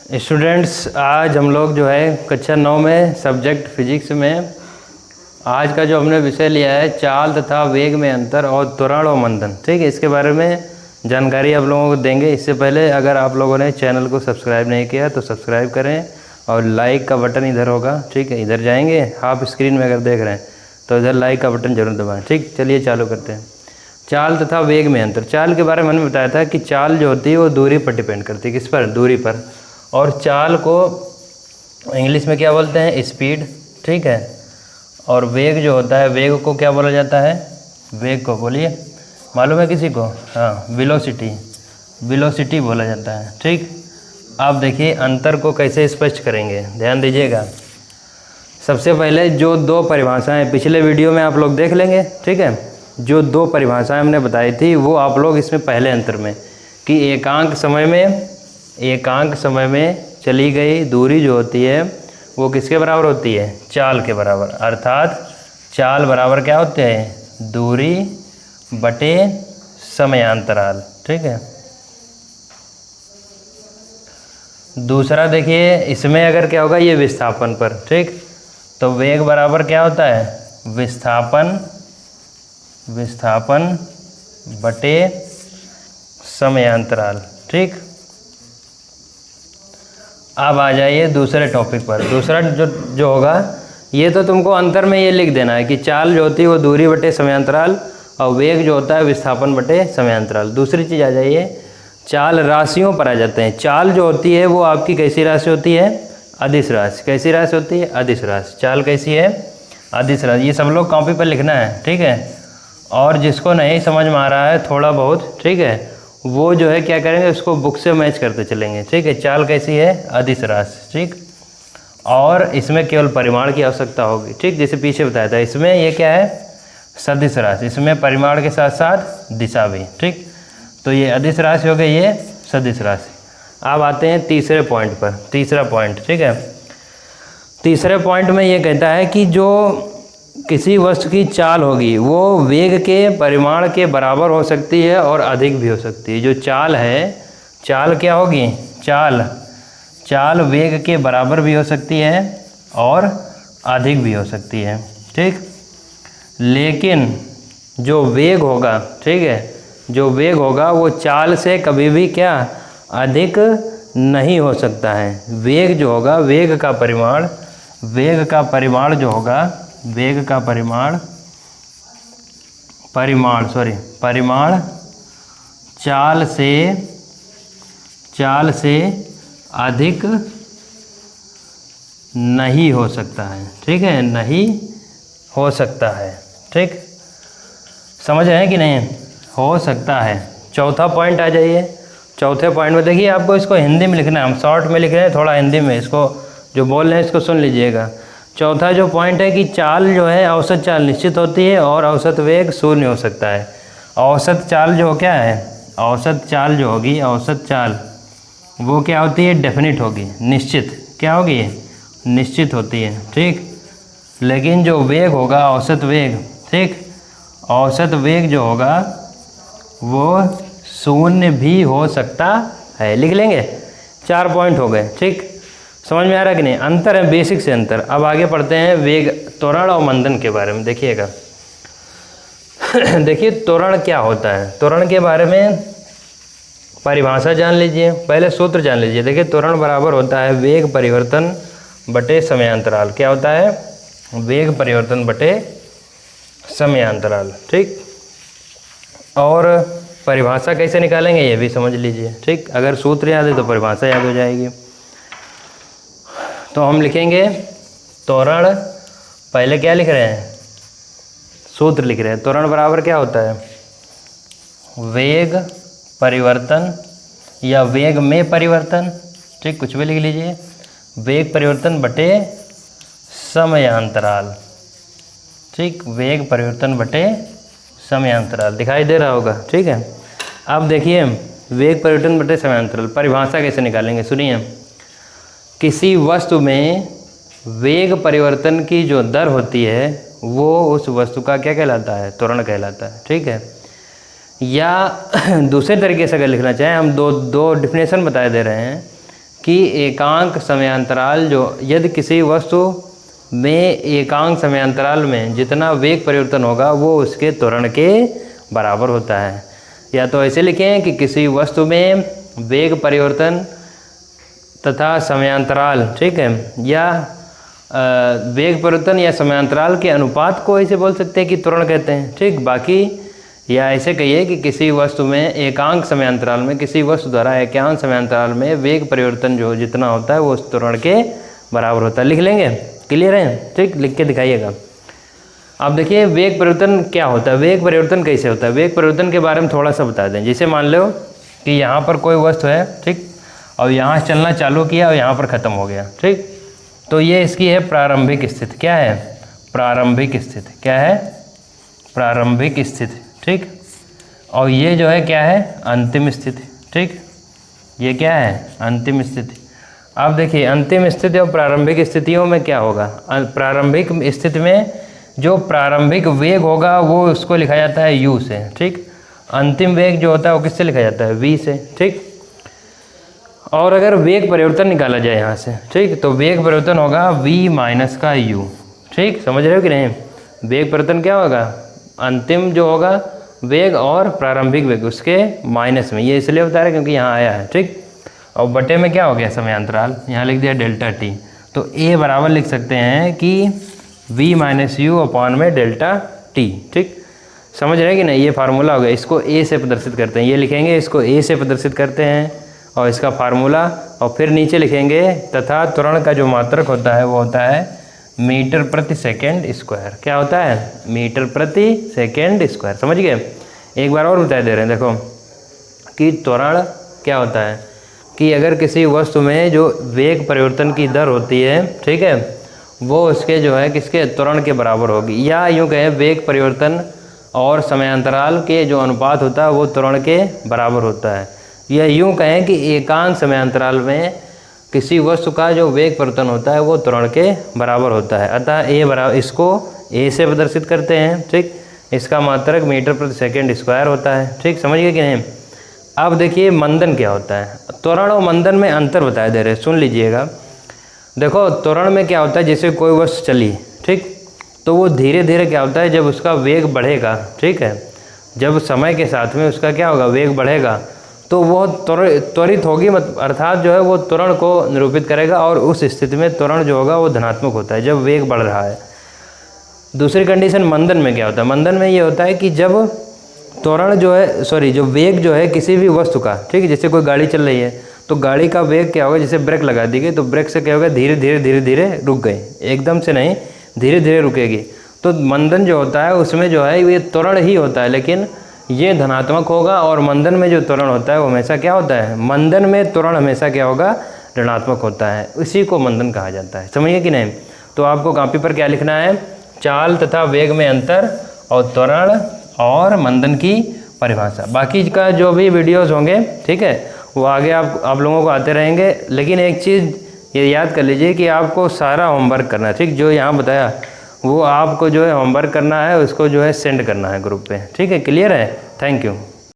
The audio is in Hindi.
स्टूडेंट्स, आज हम लोग जो है कक्षा 9 में सब्जेक्ट फिजिक्स में आज का जो हमने विषय लिया है चाल तथा वेग में अंतर और त्वरण और मंदन। ठीक है, इसके बारे में जानकारी आप लोगों को देंगे। इससे पहले अगर आप लोगों ने चैनल को सब्सक्राइब नहीं किया तो सब्सक्राइब करें और लाइक का बटन इधर होगा। ठीक है, इधर जाएंगे, आप स्क्रीन में अगर देख रहे हैं तो इधर लाइक का बटन जरूर दबाएँ। ठीक, चलिए चालू करते हैं। चाल तथा वेग में अंतर। चाल के बारे में हमने बताया था कि चाल जो होती है वो दूरी पर डिपेंड करती है। किस पर? दूरी पर। और चाल को इंग्लिश में क्या बोलते हैं? स्पीड। ठीक है, और वेग जो होता है, वेग को क्या बोला जाता है? वेग को बोलिए, मालूम है किसी को? हाँ, वेलोसिटी। वेलोसिटी बोला जाता है। ठीक, आप देखिए अंतर को कैसे स्पष्ट करेंगे, ध्यान दीजिएगा। सबसे पहले जो दो परिभाषाएं पिछले वीडियो में आप लोग देख लेंगे। ठीक है, जो दो परिभाषाएं हमने बताई थी वो आप लोग इसमें पहले अंतर में कि एकांक समय में चली गई दूरी जो होती है वो किसके बराबर होती है? चाल के बराबर। अर्थात चाल बराबर क्या होते हैं? दूरी बटे समयांतराल। ठीक है, दूसरा देखिए, इसमें अगर क्या होगा, ये विस्थापन पर। ठीक, तो वेग बराबर क्या होता है? विस्थापन बटे समयांतराल। ठीक, अब आ जाइए दूसरे टॉपिक पर। दूसरा जो होगा, ये तो तुमको अंतर में ये लिख देना है कि चाल जो होती है वो दूरी बटे समयांतराल और वेग जो होता है विस्थापन बटे समयांतराल। दूसरी चीज़ आ जाइए, चाल राशियों पर आ जाते हैं। चाल जो होती है वो आपकी कैसी राशि होती है? अदिश राशि। कैसी राशि होती है? अदिश राशि। चाल कैसी है? अदिश राशि। ये सब लोग कॉपी पर लिखना है। ठीक है, और जिसको नहीं समझ में आ रहा है थोड़ा बहुत, ठीक है, वो जो है क्या करेंगे, उसको बुक से मैच करते चलेंगे। ठीक है, चाल कैसी है? अदिश राशि। ठीक, और इसमें केवल परिमाण की आवश्यकता होगी। ठीक, जैसे पीछे बताया था, इसमें ये क्या है? सदिश राशि। इसमें परिमाण के साथ साथ दिशा भी। ठीक, तो ये अदिश राशि हो गई, ये सदिश राशि। अब आते हैं तीसरे पॉइंट पर। तीसरा पॉइंट, ठीक है, तीसरे पॉइंट में ये कहता है कि जो किसी वस्तु की चाल होगी वो वेग के परिमाण के बराबर हो सकती है और अधिक भी हो सकती है। जो चाल है, चाल क्या होगी? चाल वेग के बराबर भी हो सकती है और अधिक भी हो सकती है। ठीक, लेकिन जो वेग होगा, ठीक है, जो वेग होगा वो चाल से कभी भी क्या अधिक नहीं हो सकता है। वेग जो होगा, वेग का परिमाण जो होगा, वेग का परिमाण चाल से अधिक नहीं हो सकता है। ठीक है, नहीं हो सकता है। ठीक, समझ रहे हैं कि नहीं? हो सकता है। चौथा पॉइंट आ जाइए। चौथे पॉइंट में देखिए, आपको इसको हिंदी में लिखना है, हम शॉर्ट में लिख रहे हैं, थोड़ा हिंदी में इसको जो बोल रहे हैं इसको सुन लीजिएगा। चौथा जो पॉइंट है कि चाल जो है, औसत चाल निश्चित होती है और औसत वेग शून्य हो सकता है। औसत चाल जो क्या है? औसत चाल जो होगी, औसत चाल वो क्या होती है? डेफिनिट होगी, निश्चित। क्या होगी? निश्चित होती है। ठीक, लेकिन जो वेग होगा, औसत वेग, ठीक, औसत वेग जो होगा वो शून्य भी हो सकता है। लिख लेंगे, 4 पॉइंट हो गए। ठीक, समझ में आ रहा कि नहीं? अंतर है, बेसिक से अंतर। अब आगे पढ़ते हैं वेग, त्वरण और मंदन के बारे में। देखिएगा देखिए त्वरण क्या होता है। त्वरण के बारे में परिभाषा जान लीजिए, पहले सूत्र जान लीजिए। देखिए, त्वरण बराबर होता है वेग परिवर्तन बटे समयांतराल। क्या होता है? वेग परिवर्तन बटे समयांतराल। ठीक, और परिभाषा कैसे निकालेंगे ये भी समझ लीजिए। ठीक, अगर सूत्र याद है तो परिभाषा याद हो जाएगी। तो हम लिखेंगे त्वरण, पहले क्या लिख रहे हैं? सूत्र लिख रहे हैं। त्वरण बराबर क्या होता है? वेग परिवर्तन या वेग में परिवर्तन। ठीक, कुछ भी लिख लीजिए। वेग परिवर्तन बटे समयांतराल। ठीक, वेग परिवर्तन बटे समयांतराल। दिखाई दे रहा होगा। ठीक है, अब देखिए वेग परिवर्तन बटे समयांतराल परिभाषा कैसे निकालेंगे, सुनिए। किसी वस्तु में वेग परिवर्तन की जो दर होती है वो उस वस्तु का क्या कहलाता है? त्वरण कहलाता है। ठीक है, या दूसरे तरीके से अगर लिखना चाहें, हम दो डेफिनेशन बताए दे रहे हैं कि एकांक समयांतराल जो यदि किसी वस्तु में एकांक समयांतराल में जितना वेग परिवर्तन होगा वो उसके त्वरण के बराबर होता है। या तो ऐसे लिखें कि किसी वस्तु में वेग परिवर्तन तथा समयांतराल, ठीक है, या वेग परिवर्तन या समयांतराल के अनुपात को ऐसे बोल सकते हैं कि त्वरण कहते हैं, ठीक। बाकी या ऐसे कहिए कि किसी वस्तु में एकांक समयांतराल में, किसी वस्तु द्वारा एकांक समयांतराल में वेग परिवर्तन जो जितना होता है वो उस त्वरण के बराबर होता है। लिख लेंगे, क्लियर है, ठीक, लिख के दिखाइएगा। अब देखिए वेग परिवर्तन क्या होता है, वेग परिवर्तन कैसे होता है। वेग परिवर्तन के बारे में थोड़ा सा बता दें। जैसे मान लो कि यहाँ पर कोई वस्तु है, ठीक, और यहाँ चलना चालू किया और यहाँ पर ख़त्म हो गया, ठीक। तो ये इसकी है प्रारंभिक स्थिति। क्या है? प्रारंभिक स्थिति। क्या है? प्रारंभिक स्थिति, ठीक। और ये जो है क्या है? अंतिम स्थिति, ठीक। ये क्या है? अंतिम स्थिति। अब देखिए अंतिम स्थिति और प्रारंभिक स्थितियों में क्या होगा। प्रारंभिक स्थिति में जो प्रारंभिक वेग होगा वो उसको लिखा जाता है u से, ठीक। अंतिम वेग जो होता है वो किससे लिखा जाता है? v से, ठीक। और अगर वेग परिवर्तन निकाला जाए यहाँ से, ठीक, तो वेग परिवर्तन होगा v माइनस का u, ठीक। समझ रहे हो कि नहीं? वेग परिवर्तन क्या होगा? अंतिम जो होगा वेग और प्रारंभिक वेग उसके माइनस में। ये इसलिए बता रहे क्योंकि यहाँ आया है, ठीक। और बटे में क्या हो गया? समयांतराल। यहाँ लिख दिया डेल्टा टी। तो a बराबर लिख सकते हैं कि v माइनस यू अपॉन में डेल्टा टी, ठीक। समझ रहे हैं कि नहीं? ये फार्मूला हो गया। इसको a से प्रदर्शित करते हैं, ये लिखेंगे, इसको a से प्रदर्शित करते हैं और इसका फार्मूला, और फिर नीचे लिखेंगे तथा त्वरण का जो मात्रक होता है वो होता है मीटर प्रति सेकेंड स्क्वायर। क्या होता है? मीटर प्रति सेकेंड स्क्वायर। समझ गए? एक बार और बता दे रहे हैं, देखो कि त्वरण क्या होता है कि अगर किसी वस्तु में जो वेग परिवर्तन की दर होती है, ठीक है, वो उसके जो है किसके? त्वरण के बराबर होगी। या यूँ कहें वेग परिवर्तन और समयांतराल के जो अनुपात होता है वो त्वरण के बराबर होता है। या यूँ कहें कि एकांक समयांतराल में किसी वस्तु का जो वेग परिवर्तन होता है वो त्वरण के बराबर होता है। अतः ए बराबर, इसको ए से प्रदर्शित करते हैं, ठीक। इसका मात्रक मीटर प्रति सेकेंड स्क्वायर होता है, ठीक। समझ गए कि नहीं? अब देखिए मंदन क्या होता है। त्वरण और मंदन में अंतर बताए दे रहे हैं, सुन लीजिएगा। देखो त्वरण में क्या होता है, जैसे कोई वस्तु चली, ठीक, तो वो धीरे धीरे क्या होता है, जब उसका वेग बढ़ेगा, ठीक है, जब समय के साथ में उसका क्या होगा? वेग बढ़ेगा, तो वो त्वरित होगी, अर्थात जो है वो त्वरण को निरूपित करेगा। और उस स्थिति में त्वरण जो होगा वो धनात्मक होता है जब वेग बढ़ रहा है। दूसरी कंडीशन मंदन में क्या होता है? मंदन में ये होता है कि जब त्वरण जो है, जो वेग जो है किसी भी वस्तु का, ठीक है, जैसे कोई गाड़ी चल रही है तो गाड़ी का वेग क्या होगा? जैसे ब्रेक लगा दी गई तो ब्रेक से क्या होगा? धीरे धीरे धीरे धीरे रुक गई, एकदम से नहीं, धीरे धीरे रुकेगी। तो मंदन जो होता है उसमें जो है ये त्वरण ही होता है, लेकिन ये धनात्मक होगा। और मंदन में जो त्वरण होता है वो हमेशा क्या होता है? मंदन में त्वरण हमेशा क्या होगा? ऋणात्मक होता है। इसी को मंदन कहा जाता है। समझिए कि नहीं? तो आपको कॉपी पर क्या लिखना है? चाल तथा वेग में अंतर और त्वरण और मंदन की परिभाषा। बाकी का जो भी वीडियोस होंगे, ठीक है, वो आगे आप लोगों को आते रहेंगे। लेकिन एक चीज़ ये याद कर लीजिए कि आपको सारा होमवर्क करना है, ठीक। जो यहाँ बताया वो आपको जो है होमवर्क करना है, उसको जो है सेंड करना है ग्रुप पे, ठीक है। क्लियर है? Thank you.